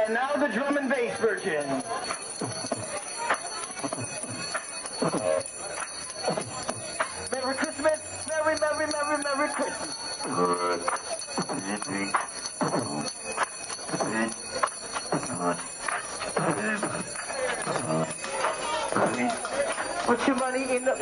And now the drum and bass version. Merry Christmas, Merry, Merry, Merry, Merry Christmas. Put your money in the...